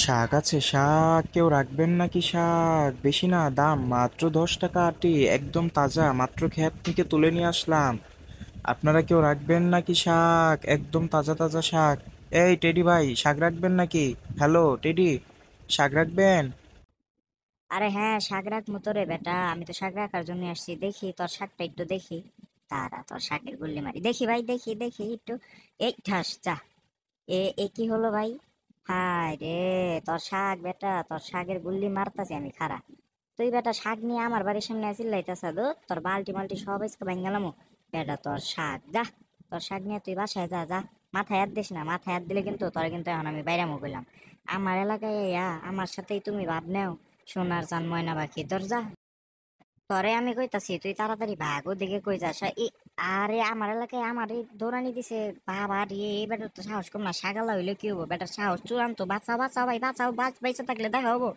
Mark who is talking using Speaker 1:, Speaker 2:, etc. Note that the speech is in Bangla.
Speaker 1: শাক আছে? শাক কেউ রাখবেন নাকি? শাক বেশি না, দাম মাত্র 10 টাকা আটি, একদম তাজা, মাত্র ক্ষেত থেকে তুলে নিয়ে আসলাম। আপনারা কেউ রাখবেন নাকি শাক? একদম তাজা তাজা শাক। এই টেডি ভাই, শাক রাখবেন নাকি? হ্যালো টেডি, শাক রাখবেন?
Speaker 2: আরে হ্যাঁ, শাক রাখবো তো রে বেটা, আমি তো শাক রাখার জন্য আসছি। দেখি তোর শাকটা একটু দেখি। তারা তোর শাকের গুল্লি মারি, দেখি ভাই, দেখি দেখি একটু। এই ঠাস যা। এ কি হলো ভাই? হায় রে, তোর শাক বেটা, তোর শাকের গুল্লি মারতাছি আমি খারা। তুই বেটা শাক নিয়ে আমার বাড়ির সামনে আসিল লাইতাছা দো, তোর বালতি মালতি সব আজকে ভাঙ্গালামো। বেটা তোর শাক যা, তোর শাক নিয়ে তুই বাসায় যা যা। মাথায় হাত দিস না, মাথায় হাত দিলে কিন্তু তোর কিন্তু এখন আমি বাইরে বললাম। আমার এলাকায় আমার সাথেই তুমি ভাব নেও। সোনার চান ময়না পাখি, তোর যা। তরে আমি কইতাছি তুই তাড়াতাড়ি ভাগ, ওদিকে কই যাস আরে আমার এলাকায় আমার দৌড়ানি দিছে। বাবা রে, এই বেটার তো সাহস কম না, সাগালা হইলে কি হবো? বেটার সাহস চূড়ান্ত। বাঁচাও বাঁচাও ভাই, বাঁচাও, বাইচা থাকলে দেখা হবো।